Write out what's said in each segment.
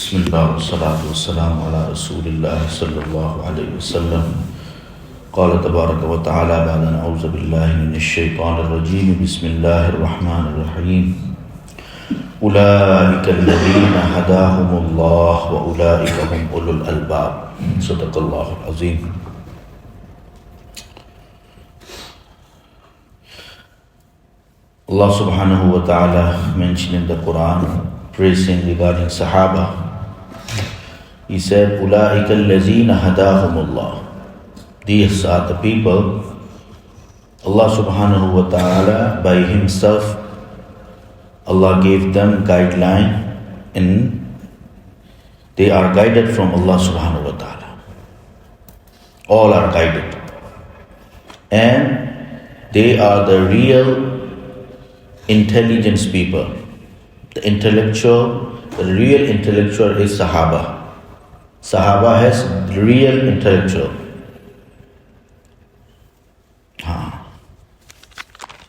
بسم الله والصلاة والسلام على رسول الله صلى الله عليه وسلم. قال تبارك وتعالى بعد أعوذ بالله من الشيطان الرجيم. بسم الله الرحمن الرحيم. أولئك الذين هداهم الله وأولئك هم أولو الألباب. صدق الله العظيم. Allah subhanahu wa ta'ala mentioned in the Quran, praising regarding Sahaba. He said, أُولَٰئِكَ الَّذِينَ هَدَاهُمُ اللَّهُ. These are the people Allah subhanahu wa ta'ala by Himself, Allah gave them guideline and they are guided from Allah subhanahu wa ta'ala. All are guided. And they are the real intelligence people. The real intellectual is Sahaba. Sahaba has real intellectual.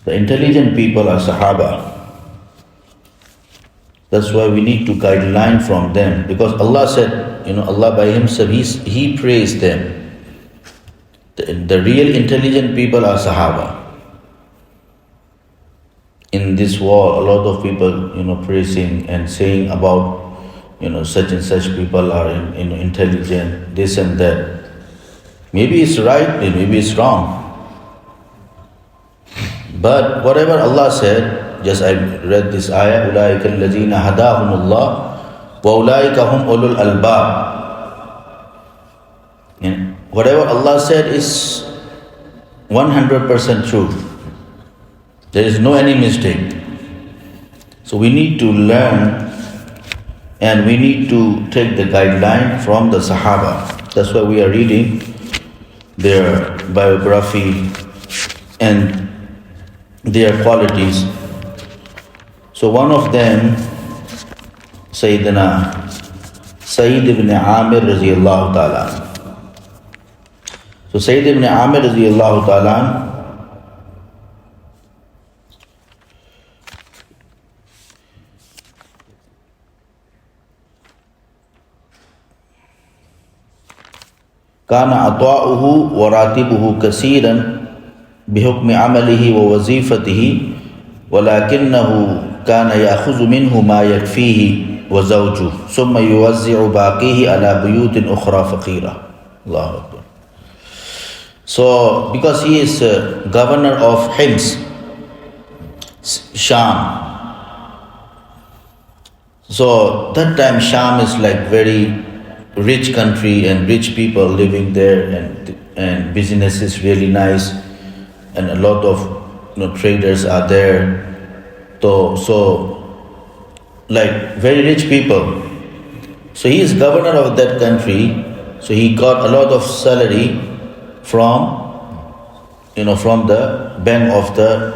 The intelligent people are Sahaba. That's why we need to guideline from them. Because Allah said, Allah by Himself, He praised them. The real intelligent people are Sahaba. In this war, a lot of people, praising and saying about, such and such people are intelligent, this and that. Maybe it's right, maybe it's wrong. But whatever Allah said, just I read this ayah, أُولَٰئِكَ الَّذِينَ هَدَاهُمُ اللَّهُ وَأُولَٰئِكَ هُمْ أُولُو الْأَلْبَابِ. Whatever Allah said is 100% truth. There is no any mistake. So we need to learn and we need to take the guideline from the Sahaba. That's why we are reading their biography and their qualities. So one of them, Saeed bin Aamir radiyallahu ta'ala. So Saeed bin Aamir radiyallahu ta'ala, كان عطاؤه وراتبه كثيرا بحكم عمله ووظيفته ولكنه كان يأخذ منه ما يكفيه وزوجه ثم يوزع باقيه على بيوت أخرى فقيرة. الله أكبر. So because he is governor of Hims, Sham. So that time Sham is like very rich country and rich people living there, and business is really nice, and a lot of traders are there. So like very rich people. So he is governor of that country. So he got a lot of salary from from the bank of the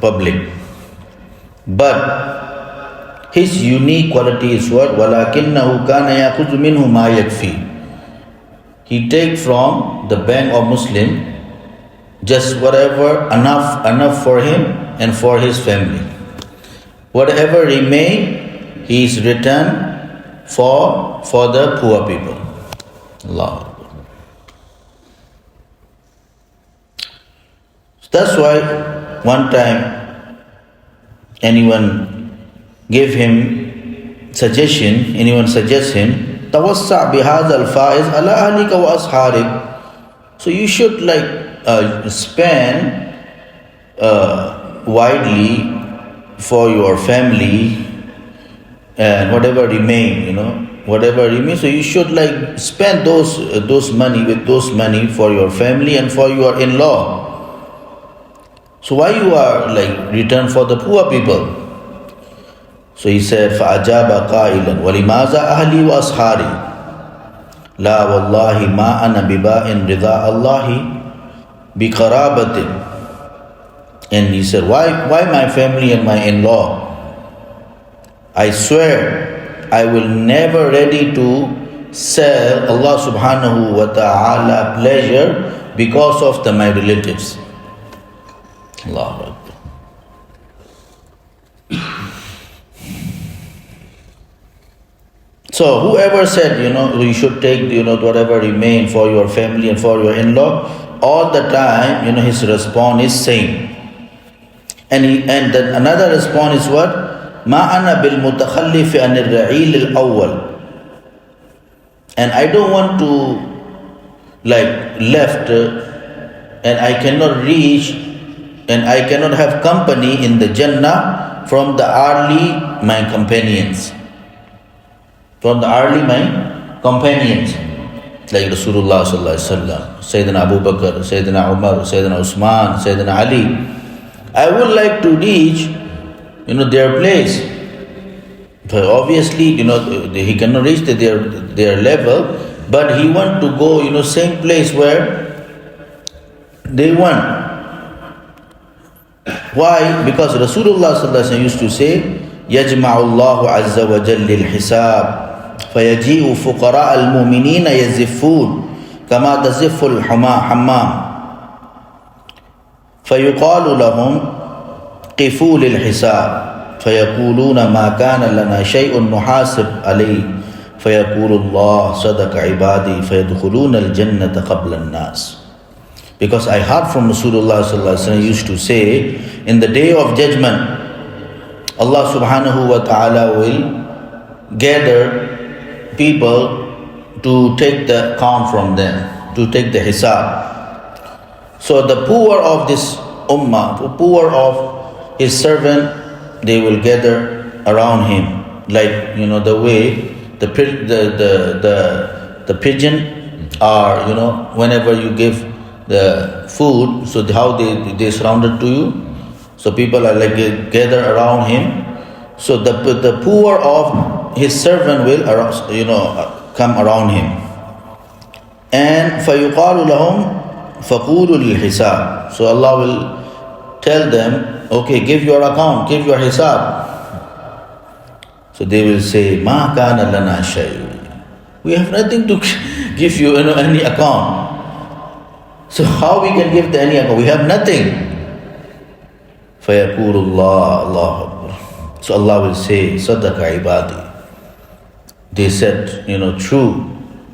public. But his unique quality is what? وَلَكِنَّهُ كَانَ يَأْخُذُ مِنْهُ مَا يَكْفِي. He take from the bank of Muslim just whatever enough for him and for his family. Whatever remain, he is returned for the poor people. Allah. That's why one time anyone suggests him, تَوَسَّعْ بِهَذَا الْفَائِزْ عَلَىٰ أَهْلِكَ وَأَصْحَابِكَ. So you should spend widely for your family and whatever remain, So you should spend those money for your family and for your in-law. So why you are return for the poor people? So he said, فَأَجَابَ قَائِلًا وَلِمَاذَا أَهْلِي وَأَصْحَارِي لَا وَاللَّهِ مَا أَنَا بِبَائٍ رِضَاءَ اللَّهِ بِقَرَابَةٍ. And he said, why my family and my in-law? I swear I will never ready to sell Allah subhanahu wa ta'ala pleasure because of my relatives. Allah Akbar. So whoever said, you should take, whatever remain for your family and for your in-law, all the time, his response is same. And then another response is what? ما أنا بالمتخلف عن الرعيل الأول. And I don't want to left and I cannot reach and I cannot have company in the Jannah from the early my companions. From the early my companions. Like Rasulullah sallallahu alaihi wasallam, Sayyidina Abu Bakr, Sayyidina Umar, Sayyidina Usman, Sayyidina Ali. I would like to reach, their place. But obviously, he cannot reach their level, but he want to go, same place where they want. Why? Because Rasulullah sallallahu alaihi wasallam used to say, يَجْمَعُ اللَّهُ عَزَّ وَجَلِّ الْحِسَابِ فيجيء فقراء المؤمنين يزفون كما تزف الحمام فيقال لهم قفوا للحساب فيقولون ما كان لنا شيء نحاسب عليه فيقول الله صدق عبادي فيدخلون الجنة قبل الناس. Because I heard from Rasulullah sallallahu alaihi wasallam used to say, in the day of judgment, Allah subhanahu wa ta'ala will gather people to take the count from them, to take the hisab. So the poor of this ummah, the poor of his servant, they will gather around him, like the way the pigeon are, whenever you give the food, so how they surrounded to you. So people are like gather around him. So the poor of his servant will come around him. And فَيُقَالُ لَهُمْ فَقُولُوا لِلْحِسَابِ. So Allah will tell them, okay, give your account, give your hisab. So they will say, مَا كَانَ لَنَا شَيْءٍ. We have nothing to give you, any account. So how we can give any account? We have nothing. فَيَقُولُ اللَّهُ اللَّهُ أَكْبَرُ. So Allah will say, صَدَقَ عِبَادِي. They said, true,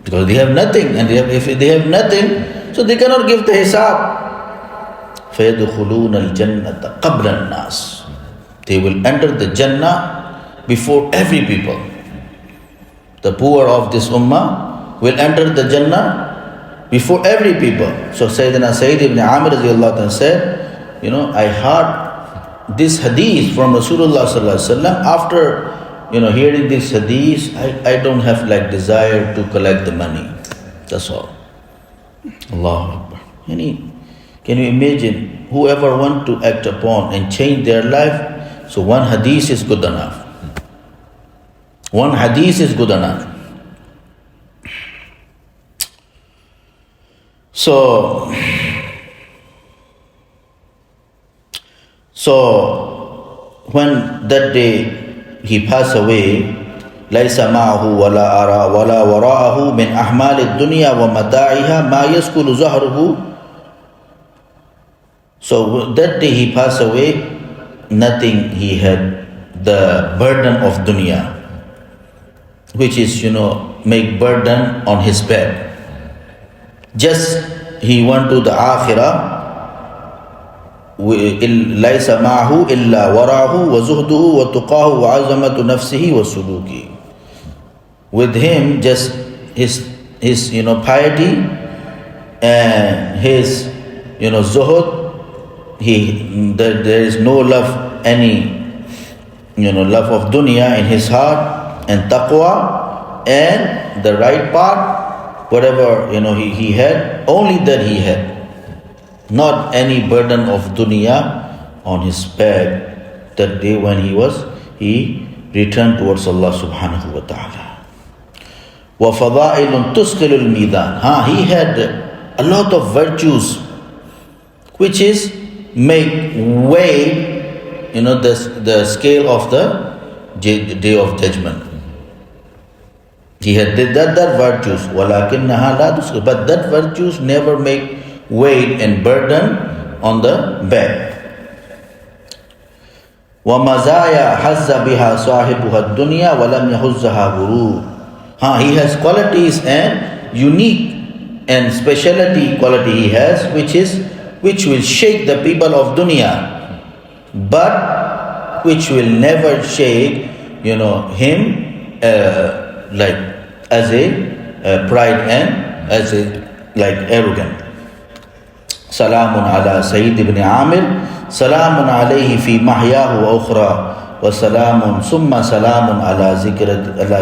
because they have nothing, and if they have nothing, so they cannot give the hisab. فَيَدْخُلُونَ الْجَنَّةَ قَبْلَ النَّاسِ. They will enter the Jannah before every people. The poor of this ummah will enter the Jannah before every people. So Sayyidina Saeed bin Aamir said, I heard this hadith from Rasulullah sallallahu alaihi wasallam. After hearing this hadith, I don't have desire to collect the money. That's all. Allahu Akbar. Can you imagine, whoever want to act upon and change their life, so one hadith is good enough. One hadith is good enough. So when that day he passed away, ليس معه ولا أرى ولا وراءه من أحمال الدنيا ومتاعها ما يسكن زهره. So that day he passed away, nothing he had, the burden of dunya, which is make burden on his bed. Just he went to the akhirah. ليس معه إلا ورعه وزهده وتقاه وعظمة نفسه وسلوكه. With him just his piety and his zuhud. There is no love, any love of dunya in his heart, and taqwa, and the right part, whatever he had, only that he had. Not any burden of dunya on his back that day when he returned towards Allah subhanahu wa ta'ala. وَفَضَائِلٌ تُسْقِلُ الْمِيدَانِ. He had a lot of virtues which is make weight, the scale of the day of judgment. He had that virtues, وَلَكِنَّهَا لَا تُسْقِلُ. But that virtues never make weight and burden on the back. وَمَزَايَا حَزَّ بِهَا صَاحِبُهَا الدُّنْيَا وَلَمْ يَحُزَّهَا غُرُورٌ. He has qualities and unique and specialty quality he has, which will shake the people of dunya, but which will never shake, him like as a pride and as a like arrogant. Salamun ala Saeed bin Aamir, salamun alayhi fi mahyahu wa ukhra. وسلام ثم سلام على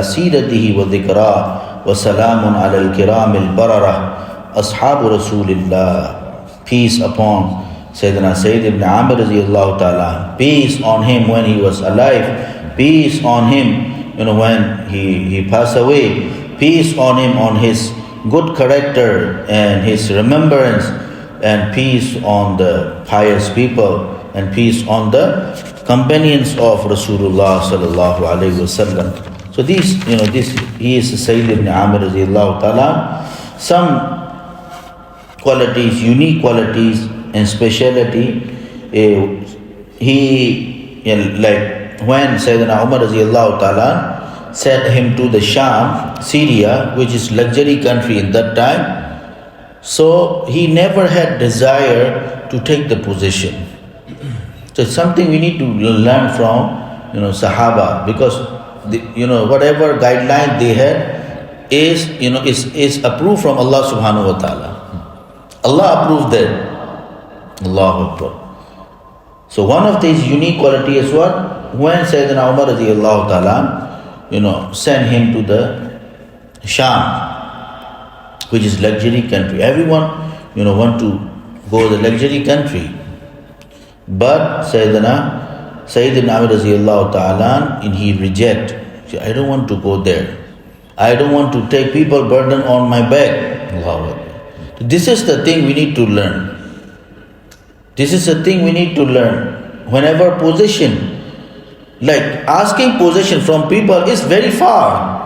سيرته وذكراه وسلام على الكرام البررة أصحاب رسول الله. Peace upon Sayyidina Saeed ibn Aamir radiyallahu ta'ala. Peace on him when he was alive. Peace on him when he passed away. Peace on him on his good character and his remembrance, and peace on the pious people, and peace on the companions of Rasulullah sallallahu alaihi wasallam. So he is Saeed ibn Aamir radiyallahu ta'ala. Some qualities, unique qualities and speciality. Like when Sayyidina Umar radiyallahu ta'ala sent him to the Sham, Syria, which is luxury country in that time, so he never had desire to take the position. So it's something we need to learn from, Sahaba, because whatever guideline they had is approved from Allah subhanahu wa ta'ala. Allah approved that. Allahu Akbar. So one of these unique quality is what? When Sayyidina Umar radiyallahu ta'ala, sent him to the Sham, which is luxury country. Everyone, want to go to the luxury country. But Sayyidina Saeed bin Aamir radiyallahu ta'ala, he reject. I don't want to go there. I don't want to take people burden on my back. Allahu Akbar. This is the thing we need to learn. This is the thing we need to learn. Whenever position, like asking position from people is very far.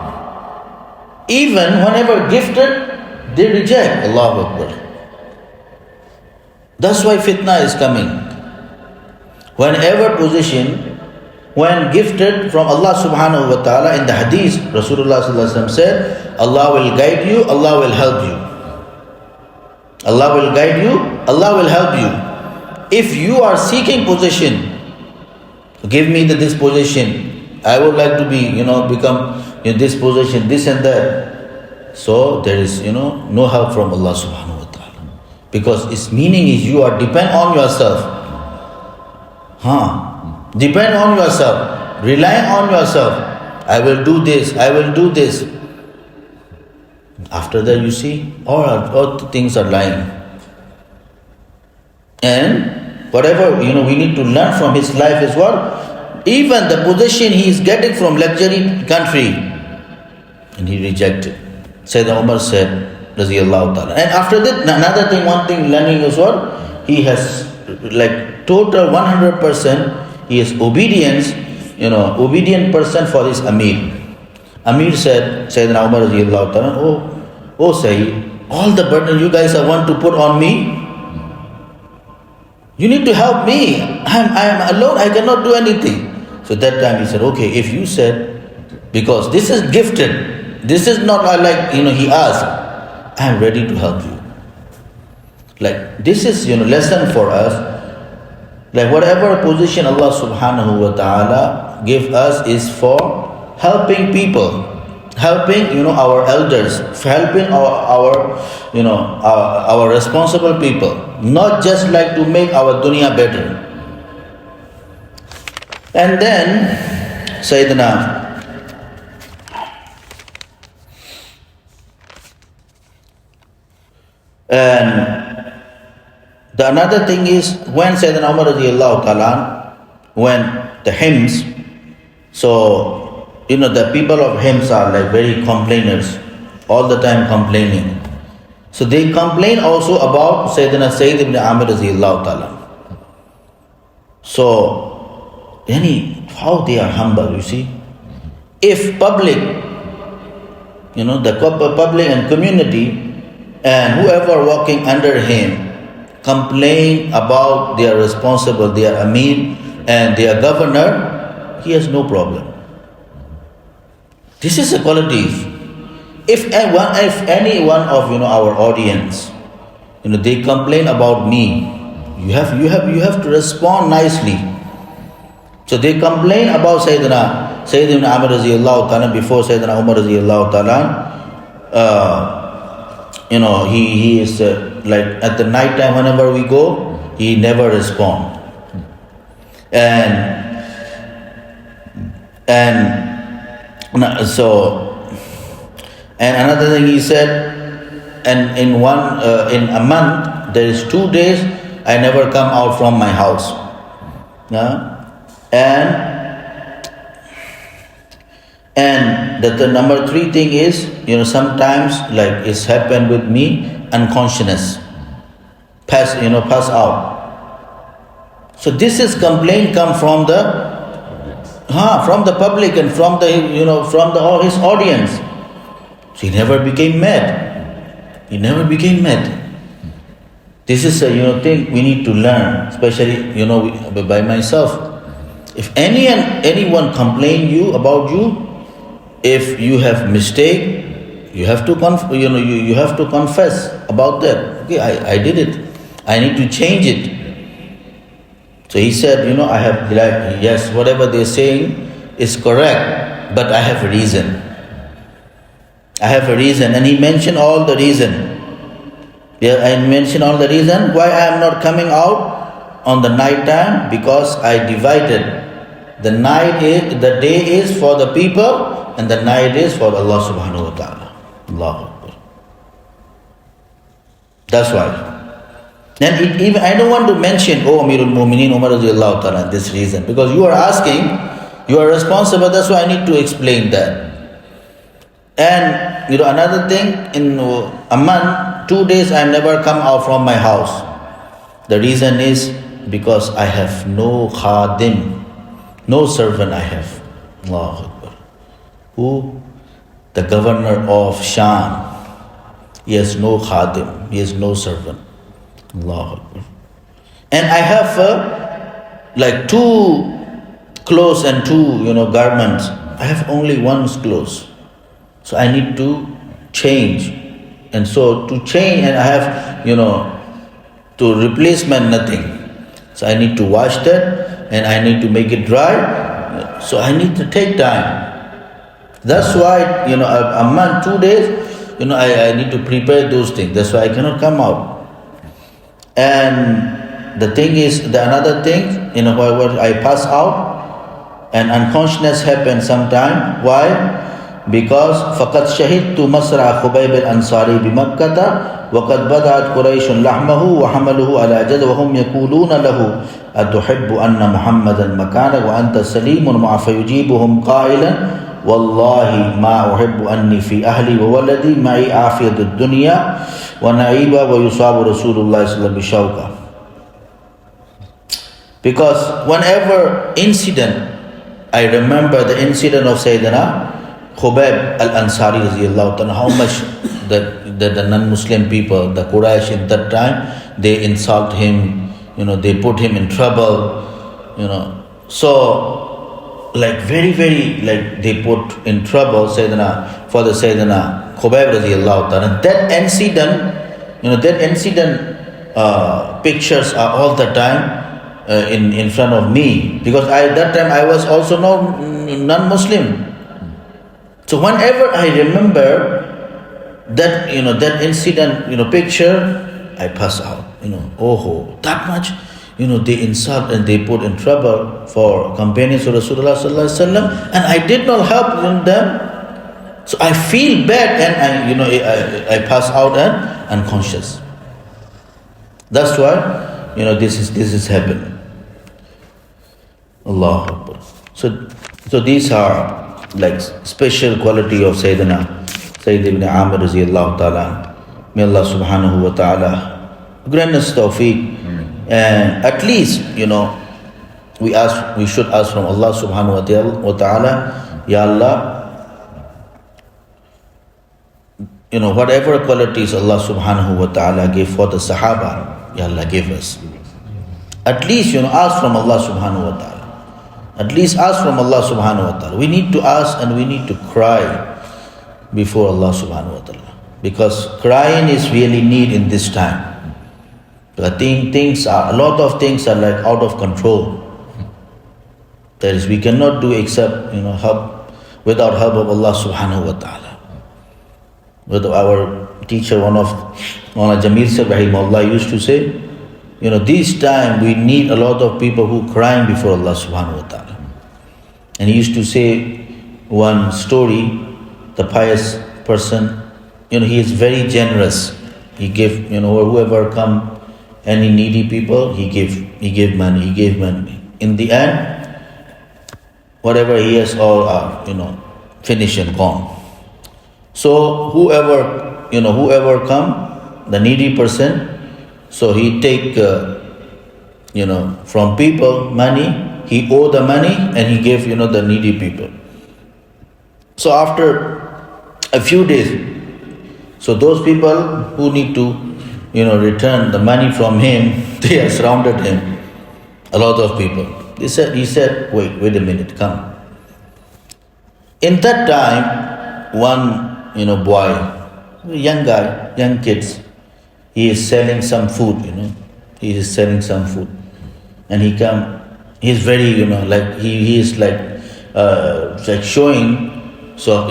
Even whenever gifted, they reject. Allahu Akbar. That's why fitna is coming. Whenever position, when gifted from Allah subhanahu wa ta'ala, in the hadith, Rasulullah sallallahu alaihi wasallam said, Allah will guide you, Allah will help you. Allah will guide you, Allah will help you. If you are seeking position, give me this position, I would like to be, become in this position, this and that. So there is, no help from Allah subhanahu wa ta'ala. Because its meaning is you are depend on yourself. Depend on yourself, rely on yourself. I will do this, I will do this. After that, you see, all things are lying. And whatever, we need to learn from his life is what? Even the position he is getting from luxury country, and he rejected. Sayyidina Umar said, Raziyallahu ta'ala. And after that, another thing, one thing learning is what? He has like total 100%, he is obedience, obedient person for his Amir. Amir said, Sayyidina Umar radiyallahu ta'ala, oh Saeed, all the burden you guys want to put on me, you need to help me. I am alone, I cannot do anything. So that time he said, okay, if you said, because this is gifted, this is not like, he asked, I am ready to help you. Like this is, lesson for us. Like whatever position Allah subhanahu wa ta'ala give us is for helping people, helping, our elders, helping our responsible people, not just like to make our dunya better. And then Sayyidina and the another thing is when Sayyidina Umar radiyallahu ta'ala, when the hymns, so the people of hymns are like very complainers, all the time complaining. So they complain also about Sayyidina Saeed bin Aamir radiyallahu ta'ala. So how they are humble, you see. If public, the public and community and whoever walking under him complain about their responsible, their Amir and their governor, he has no problem. This is a quality. if any one of our audience, they complain about me, you have to respond nicely. So they complain about Saeed bin Aamir radiallahu ta'ala before Sayyidina Umar radiallahu ta'ala. He is like at the night time whenever we go, he never respond. And another thing he said, and in a month there is 2 days I never come out from my house. And the number 3 thing is, sometimes like it's happened with me, unconsciousness, pass out. So this is complaint come from the public and from his audience. So he never became mad. This is a thing we need to learn, especially by myself. If anyone complain about you, if you have mistake, you have to you have to confess about that. Okay, I did it. I need to change it. So he said, I have, yes, whatever they're saying is correct, but I have a reason. And he mentioned all the reason. I mentioned all the reason why I am not coming out on the night time, because I divided. The day is for the people, and the night is for Allah subhanahu wa ta'ala. Allahu Akbar. That's why. And even I don't want to mention, Amirul Mu'mineen Umar radiallahu ta'ala, this reason, because you are asking, you are responsible, that's why I need to explain that. And another thing, in a month, 2 days I never come out from my house. The reason is because I have no khadim, no servant I have. Allahu Akbar. Who? The governor of Sham. He has no khadim, he has no servant. Allahu Akbar. And I have like 2 clothes and 2 garments. I have only one clothes. So I need to change. And so to change, and I have, to replacement nothing. So I need to wash that, and I need to make it dry. So I need to take time. That's why, a month, 2 days, I need to prepare those things. That's why I cannot come out. And the thing is, another thing, where I pass out, and unconsciousness happens sometime. Why? Because فَقَدْ شَهِدْتُ مَسْرَعَ خُبَيْبِ الْأَنصَارِ بِمَكَّةَ وَقَدْ بَدَعَتْ قُرَيْشٌ لَحْمَهُ وَحَمَلُهُ عَلَى جَدْ وَهُمْ يَقُولُونَ لَهُ أَتُحِبُّ أَنَّ مُحَمَّدًا مَكَانَكَ وَأَنْتَ سَلِيمٌ مَعَ فَيُجِيبُهُمْ قَائِلًا وَاللَّهِ مَا أُحِبُّ أَنِّي فِي أَهْلِي وَوَلَدِي مَعِي عَافِيَةُ الدُّنْيَا وَنَعِيبًا وَيُصَابُ رَسُولُ اللَّهِ صَلَّى اللَّهُ عَلَيْهِ وَسَلَّمَ. Because whenever incident, I remember the incident of Sayyidina Khubayb al-Ansari radiallahu ta'ala, how much the non-Muslim people, the Quraysh in that time, they insult him, they put him in trouble, So, like very, very, like they put in trouble Sayyidina Khubayb radiallahu ta'ala. That incident, pictures are all the time in front of me, because that time I was also non-Muslim. So whenever I remember that that incident picture, I pass out. That much they insult and they put in trouble for companions of Rasulullah sallallahu alaihi wasallam, and I did not help them. So I feel bad, and I pass out and unconscious. That's why this is happening. Allahu Akbar. So these are like special quality of Saeed bin Aamir radiallahu ta'ala. May Allah subhanahu wa ta'ala grant us tawfiq. And at least, we should ask from Allah subhanahu wa ta'ala, Ya Allah, whatever qualities Allah subhanahu wa ta'ala gave for the Sahaba, Ya Allah give us. At least, ask from Allah subhanahu wa ta'ala. At least ask from Allah subhanahu wa ta'ala. We need to ask and we need to cry. before Allah subhanahu wa ta'ala. Because crying is really need in this time. A lot of things are like out of control. That is, we cannot do except help without help of Allah subhanahu wa ta'ala. With our teacher, one of Jamil Sahib rahimahullah used to say, this time we need a lot of people who crying before Allah subhanahu wa ta'ala. And he used to say one story, the pious person, he is very generous. He gave, whoever come, any needy people, he gave money. In the end, whatever he has all are, finished and gone. So whoever come, the needy person, so he take, from people money, he owe the money and he gave, the needy people. So after a few days, so those people who need to, return the money from him, they have surrounded him, a lot of people. He said, wait a minute, come. In that time, one, boy, young guy, young kids, he is selling some food, he is selling some food. And he is very, he is like showing, so,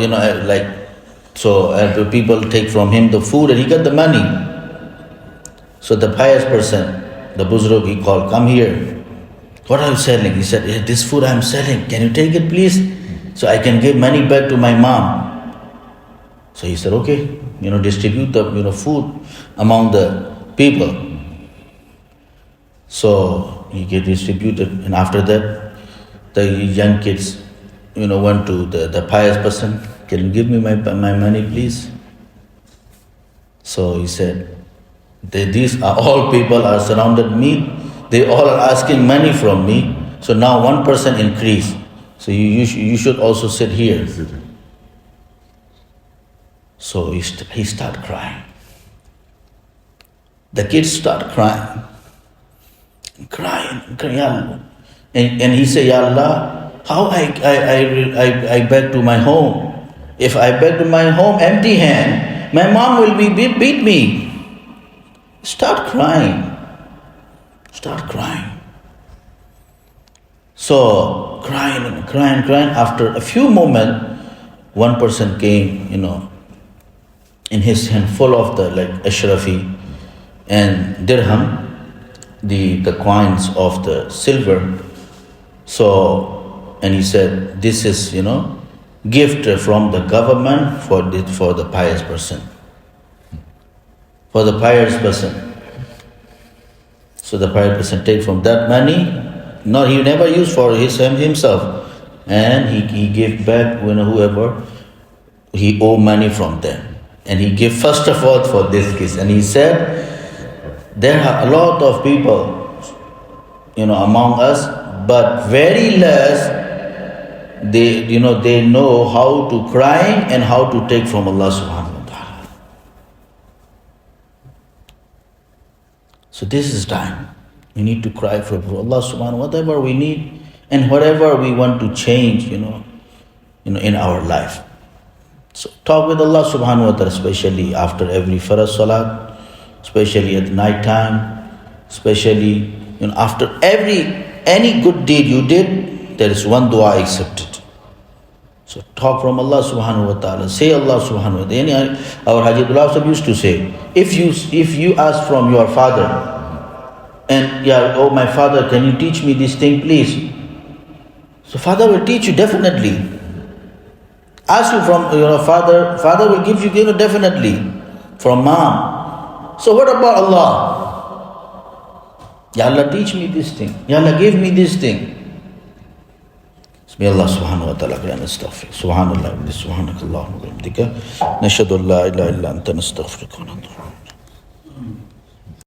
so people take from him the food and he got the money. So the pious person, the Buzruk, he called, come here. What are you selling? He said, this food I am selling. Can you take it please? So I can give money back to my mom. So he said, okay, distribute the food among the people. So he get distributed, and after that, the young kids, went to the pious person. Can you give me my money, please? So he said, these are all people are surrounded me. They all are asking money from me. So now one person increased. So you should also sit here. So he started crying. The kids start crying. And he said, Ya Allah, how I back to my home? If I back to my home empty hand, my mom will beat me. Start crying. So crying. After a few moments, one person came, in his hand full of the ashrafi and dirham, the coins of the silver. So, and he said, this is, gift from the government for the pious person. For the pious person. So the pious person take from that money. No, he never used for himself. And he gave back whoever he owe money from them. And he gave first of all for this case. And he said, there are a lot of people, among us, but very less they know how to cry and how to take from Allah subhanahu wa ta'ala. So this is time. We need to cry for Allah subhanahu wa ta'ala, whatever we need and whatever we want to change, in our life. So talk with Allah subhanahu wa ta'ala, especially after every farz salat, especially at night time, especially after any good deed you did, there is one dua accepted. So talk from Allah subhanahu wa ta'ala. Say Allah subhanahu wa ta'ala. Our Hajjatullah Sahib used to say, if you ask from your father, and oh my father, can you teach me this thing please? So father will teach you definitely. Ask you from your father will give you definitely. From mom. So what about Allah? Ya Allah, teach me this thing. Ya Allah, give me this thing. May Allah subhanahu wa ta'ala grant us tawfiq. Subhanallah, subhanakallahumma wa bihamdika. Nashhadu an la ilaha illa anta nastaghfiruka wa natubu.